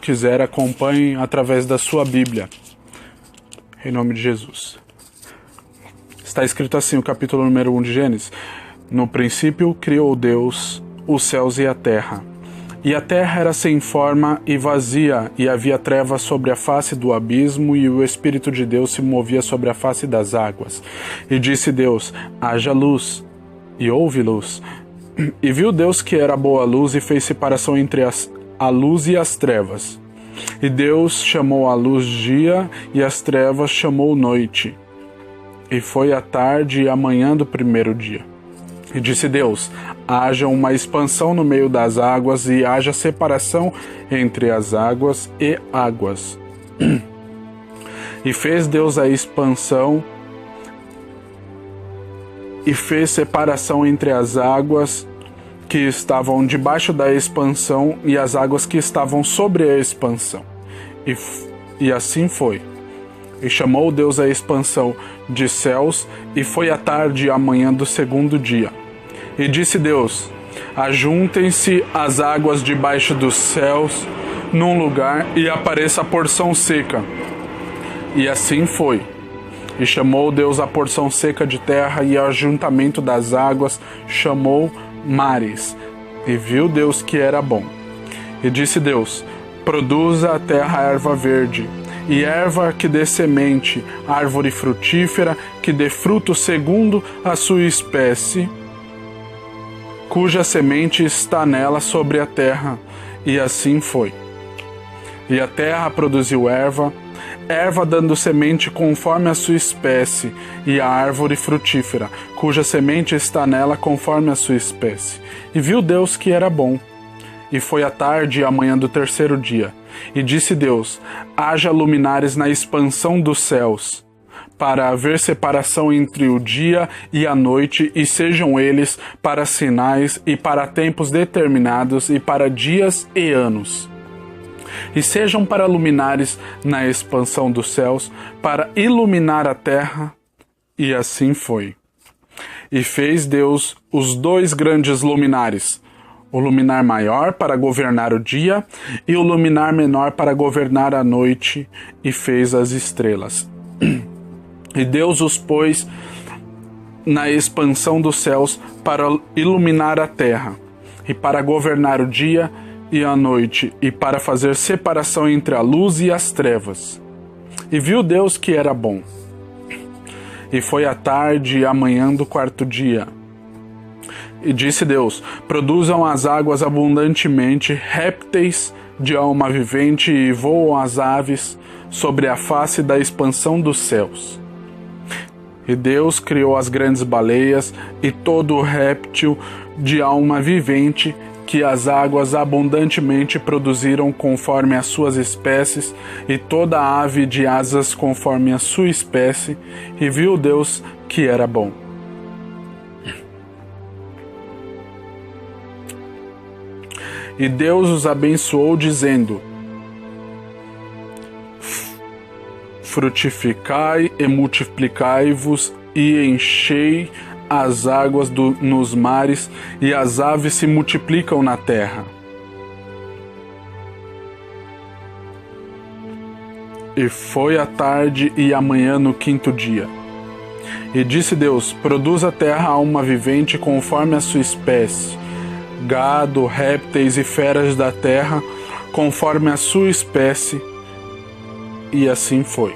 quiser, acompanhe através da sua Bíblia. Em nome de Jesus. Está escrito assim, o capítulo número 1 de Gênesis. No princípio criou Deus os céus e a terra. E a terra era sem forma e vazia, e havia trevas sobre a face do abismo, e o Espírito de Deus se movia sobre a face das águas. E disse Deus, haja luz, e houve luz. E viu Deus que era boa a luz, e fez separação entre a luz e as trevas. E Deus chamou a luz dia, e as trevas chamou noite. E foi a tarde e a manhã do primeiro dia. E disse Deus, haja uma expansão no meio das águas, e haja separação entre as águas e águas. E fez Deus a expansão, e fez separação entre as águas que estavam debaixo da expansão e as águas que estavam sobre a expansão. E assim foi. E chamou Deus a expansão de céus, e foi a tarde e a manhã do segundo dia. E disse Deus, ajuntem-se as águas debaixo dos céus num lugar, e apareça a porção seca. E assim foi. E chamou Deus a porção seca de terra, e o ajuntamento das águas chamou mares. E viu Deus que era bom. E disse Deus, produza a terra erva verde, e erva que dê semente, árvore frutífera, que dê fruto segundo a sua espécie, cuja semente está nela sobre a terra. E assim foi. E a terra produziu erva dando semente conforme a sua espécie, e a árvore frutífera, cuja semente está nela conforme a sua espécie. E viu Deus que era bom. E foi a tarde e a manhã do terceiro dia. E disse Deus, haja luminares na expansão dos céus, para haver separação entre o dia e a noite, e sejam eles para sinais e para tempos determinados, e para dias e anos. E sejam para luminares na expansão dos céus, para iluminar a terra. E assim foi. E fez Deus os dois grandes luminares, o luminar maior para governar o dia, e o luminar menor para governar a noite, e fez as estrelas. E Deus os pôs na expansão dos céus para iluminar a terra, e para governar o dia e a noite, e para fazer separação entre a luz e as trevas. E viu Deus que era bom. E foi a tarde e a manhã do quarto dia. E disse Deus, produzam as águas abundantemente répteis de alma vivente, e voam as aves sobre a face da expansão dos céus. E Deus criou as grandes baleias e todo réptil de alma vivente que as águas abundantemente produziram conforme as suas espécies, e toda ave de asas conforme a sua espécie. E viu Deus que era bom. E Deus os abençoou, dizendo, frutificai e multiplicai-vos, e enchei as águas nos mares, e as aves se multiplicam na terra. E foi a tarde e a manhã no quinto dia. E disse Deus, produz a terra alma vivente conforme a sua espécie, gado, répteis e feras da terra, conforme a sua espécie. E assim foi.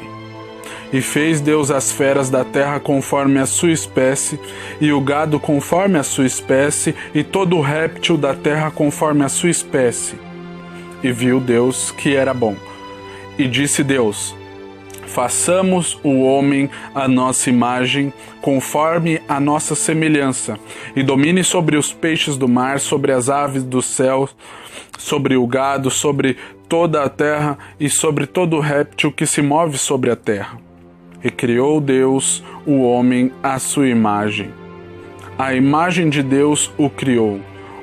E fez Deus as feras da terra conforme a sua espécie, e o gado conforme a sua espécie, e todo o réptil da terra conforme a sua espécie. E viu Deus que era bom. E disse Deus, façamos o homem à nossa imagem, conforme a nossa semelhança, e domine sobre os peixes do mar, sobre as aves do céu, sobre o gado, sobre toda a terra, e sobre todo réptil que se move sobre a terra. E criou Deus o homem à sua imagem. A imagem de Deus o criou.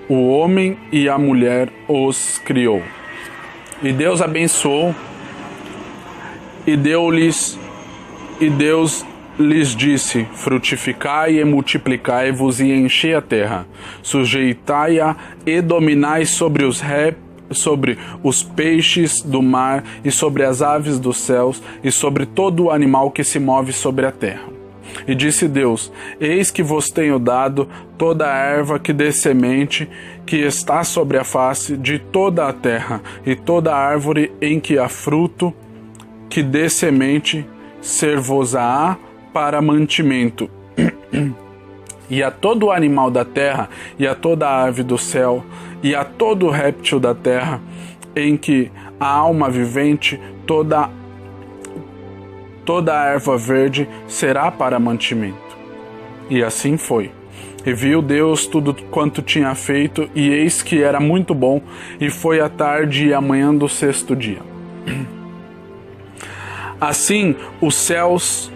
O homem e a mulher os criou. E Deus abençoou, e Deus lhes disse, frutificai e multiplicai-vos, e enchei a terra, sujeitai-a e dominai sobre sobre os peixes do mar e sobre as aves dos céus e sobre todo o animal que se move sobre a terra. E disse Deus: Eis que vos tenho dado toda a erva que dê semente, que está sobre a face de toda a terra, e toda a árvore em que há fruto, que dê semente, ser-vos-á para mantimento. E a todo animal da terra, e a toda ave do céu, e a todo réptil da terra, em que a alma vivente, toda a erva verde será para mantimento. E assim foi. E viu Deus tudo quanto tinha feito, e eis que era muito bom, e foi a tarde e a manhã do sexto dia. Assim, os céus,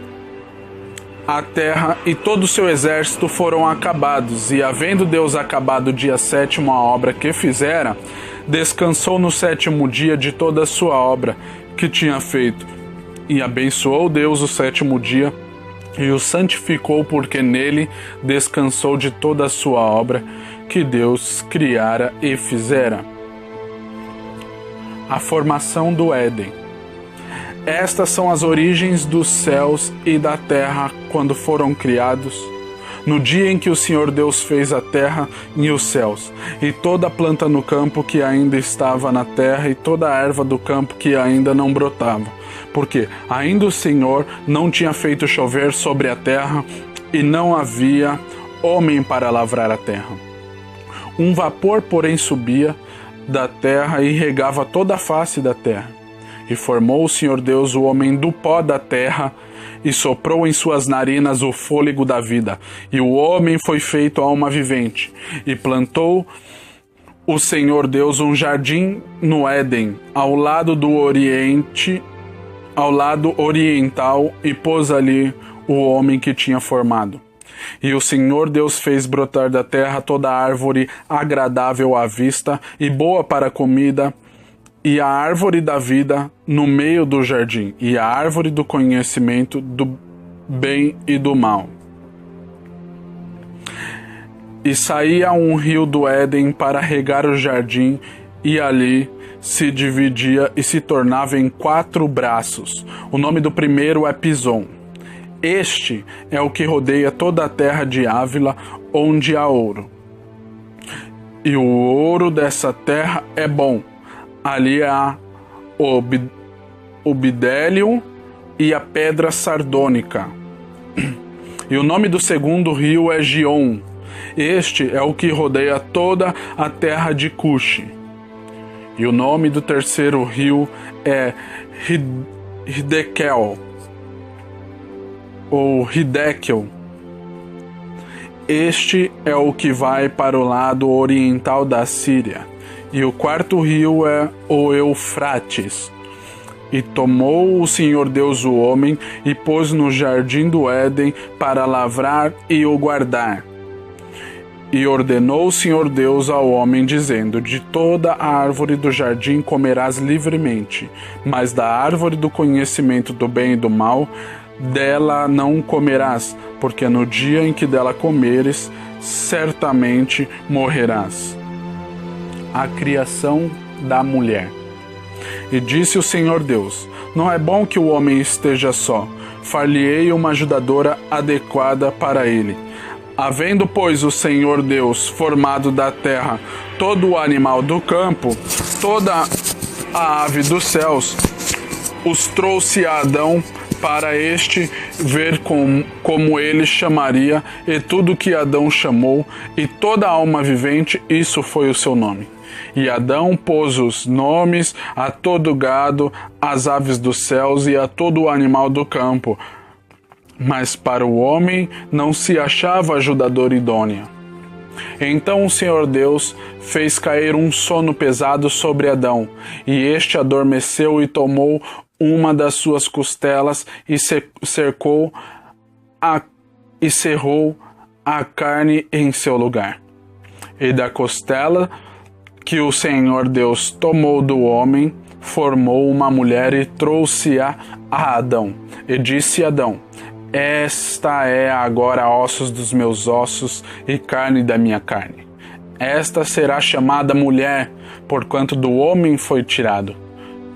a terra e todo o seu exército foram acabados, e havendo Deus acabado o dia sétimo a obra que fizera, descansou no sétimo dia de toda a sua obra que tinha feito. E abençoou Deus o sétimo dia e o santificou, porque nele descansou de toda a sua obra que Deus criara e fizera. A formação do Éden. Estas são as origens dos céus e da terra quando foram criados, no dia em que o Senhor Deus fez a terra e os céus, e toda a planta no campo que ainda estava na terra, e toda a erva do campo que ainda não brotava, porque ainda o Senhor não tinha feito chover sobre a terra, e não havia homem para lavrar a terra. Um vapor, porém, subia da terra e regava toda a face da terra. E formou o Senhor Deus o homem do pó da terra, e soprou em suas narinas o fôlego da vida. E o homem foi feito alma vivente. E plantou o Senhor Deus um jardim no Éden, ao lado oriental, e pôs ali o homem que tinha formado. E o Senhor Deus fez brotar da terra toda árvore agradável à vista e boa para a comida, e a árvore da vida no meio do jardim, e a árvore do conhecimento do bem e do mal. E saía um rio do Éden para regar o jardim, e ali se dividia e se tornava em 4 braços. O nome do primeiro é Pison. Este é o que rodeia toda a terra de Ávila, onde há ouro. E o ouro dessa terra é bom. Ali há o bidélio e a pedra sardônica. E o nome do segundo rio é Gion. Este é o que rodeia toda a terra de Cuxi. E o nome do terceiro rio é Hidekel, ou Hidekel. Este é o que vai para o lado oriental da Síria. E o quarto rio é o Eufrates. E tomou o Senhor Deus o homem e pôs no jardim do Éden para lavrar e o guardar. E ordenou o Senhor Deus ao homem, dizendo: De toda a árvore do jardim comerás livremente, mas da árvore do conhecimento do bem e do mal, dela não comerás, porque no dia em que dela comeres, certamente morrerás. A criação da mulher. E disse o Senhor Deus: Não é bom que o homem esteja só, far-lhe-ei uma ajudadora adequada para ele. Havendo, pois, o Senhor Deus formado da terra todo o animal do campo, toda a ave dos céus, os trouxe a Adão para este ver como ele chamaria, e tudo que Adão chamou, e toda alma vivente, isso foi o seu nome. E Adão pôs os nomes a todo gado, às aves dos céus e a todo o animal do campo. Mas para o homem não se achava ajudador idônea. Então o Senhor Deus fez cair um sono pesado sobre Adão, e este adormeceu e tomou uma das suas costelas e cerrou a carne em seu lugar. E da costela que o Senhor Deus tomou do homem, formou uma mulher e trouxe-a a Adão. E disse Adão: Esta é agora ossos dos meus ossos e carne da minha carne. Esta será chamada mulher, porquanto do homem foi tirado.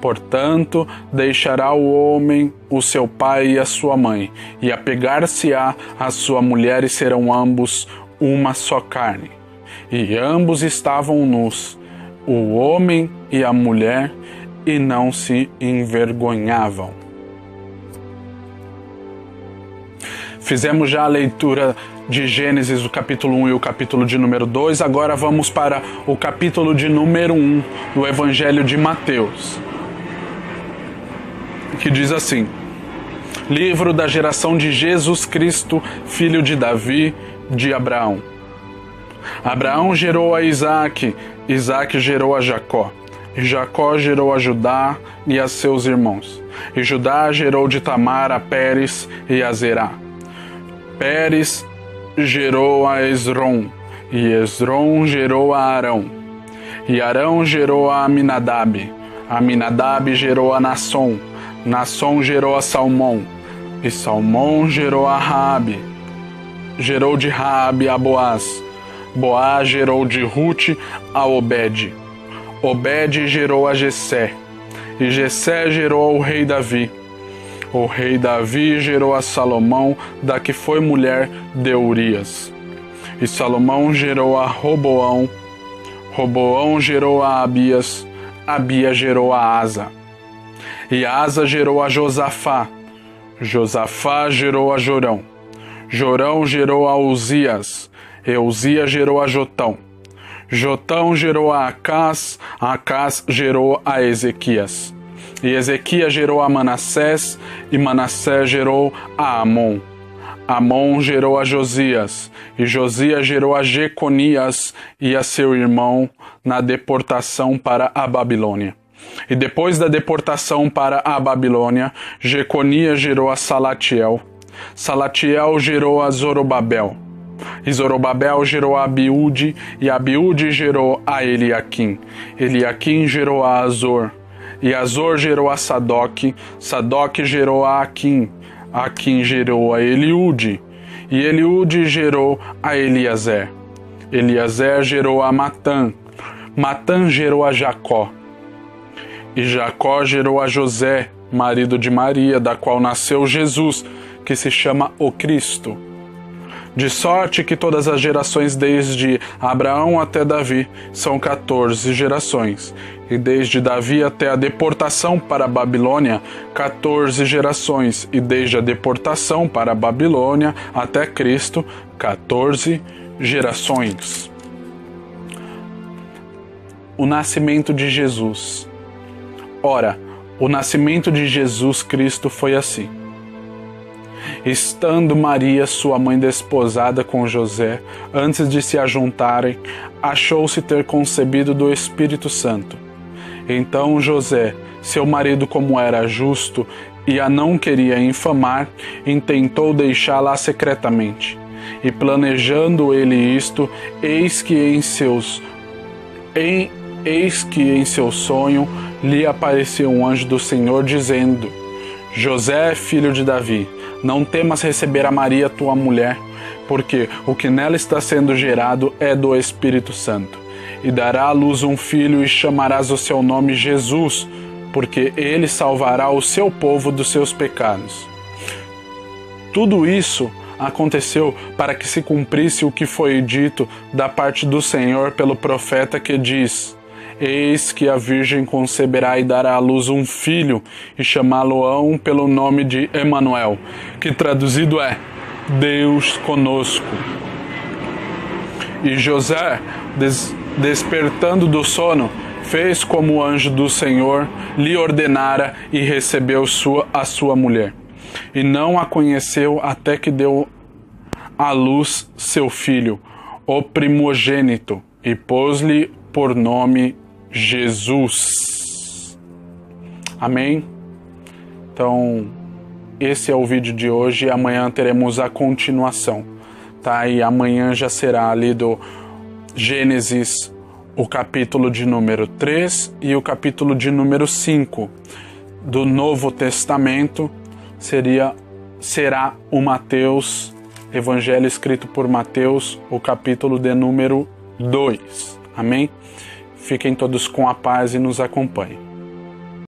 Portanto, deixará o homem o seu pai e a sua mãe, e apegar-se-á à sua mulher, e serão ambos uma só carne. E ambos estavam nus, o homem e a mulher, e não se envergonhavam. Fizemos já a leitura de Gênesis, o capítulo 1 e o capítulo de número 2. Agora vamos para o capítulo de número 1 do Evangelho de Mateus, que diz assim: livro da geração de Jesus Cristo, filho de Davi, de Abraão. Abraão gerou a Isaque, Isaque gerou a Jacó, e Jacó gerou a Judá e a seus irmãos. E Judá gerou de Tamar a Pérez e a Zerá. Pérez gerou a Esrom, e Esrom gerou a Arão. E Arão gerou a Aminadab, Aminadab gerou a Nasson, Nasson gerou a Salmão, e Salmão gerou a Raabe, gerou de Raabe a Boaz, Boaz gerou de Rute a Obed, Obed gerou a Jessé, e Jessé gerou ao rei Davi. O rei Davi gerou a Salomão, da que foi mulher de Urias. E Salomão gerou a Roboão, Roboão gerou a Abias, Abias gerou a Asa. E Asa gerou a Josafá, Josafá gerou a Jorão, Jorão gerou a Uzias, e Uzias gerou a Jotão. Jotão gerou a Acás, Acás gerou a Ezequias. E Ezequias gerou a Manassés, e Manassés gerou a Amon. Amon gerou a Josias, e Josias gerou a Jeconias e a seu irmão na deportação para a Babilônia. E depois da deportação para a Babilônia, Jeconias gerou a Salatiel. Salatiel gerou a Zorobabel. E Zorobabel gerou a Abiúde, e Abiúde gerou a Eliaquim. Eliaquim gerou a Azor. E Azor gerou a Sadoque, Sadoque gerou a Aquim, Aquim gerou a Eliúde, e Eliúde gerou a Eliezer. Eliezer gerou a Matã, Matã gerou a Jacó. E Jacó gerou a José, marido de Maria, da qual nasceu Jesus, que se chama o Cristo. De sorte que todas as gerações desde Abraão até Davi são 14 gerações, e desde Davi até a deportação para a Babilônia, 14 gerações, e desde a deportação para a Babilônia até Cristo, 14 gerações. O nascimento de Jesus. Ora, o nascimento de Jesus Cristo foi assim. Estando Maria, sua mãe, desposada com José, antes de se ajuntarem, achou-se ter concebido do Espírito Santo. Então José, seu marido, como era justo e a não queria infamar, intentou deixá-la secretamente. E planejando ele isto, eis que em seu sonho lhe apareceu um anjo do Senhor, dizendo: José, filho de Davi, não temas receber a Maria, tua mulher, porque o que nela está sendo gerado é do Espírito Santo. E dará à luz um filho, e chamarás o seu nome Jesus, porque ele salvará o seu povo dos seus pecados. Tudo isso aconteceu para que se cumprisse o que foi dito da parte do Senhor pelo profeta, que diz: Eis que a Virgem conceberá e dará à luz um filho, e chamá-lo-ão pelo nome de Emanuel, que traduzido é Deus conosco. E José, despertando do sono, fez como o anjo do Senhor lhe ordenara, e recebeu a sua mulher. E não a conheceu até que deu à luz seu filho, o primogênito, e pôs-lhe por nome Jesus. Amém? Então, esse é o vídeo de hoje, e amanhã teremos a continuação, tá? E amanhã já será lido Gênesis, o capítulo de número 3 e o capítulo de número 5 do Novo Testamento. Será o Mateus, Evangelho escrito por Mateus, o capítulo de número 2. Amém? Fiquem todos com a paz e nos acompanhem.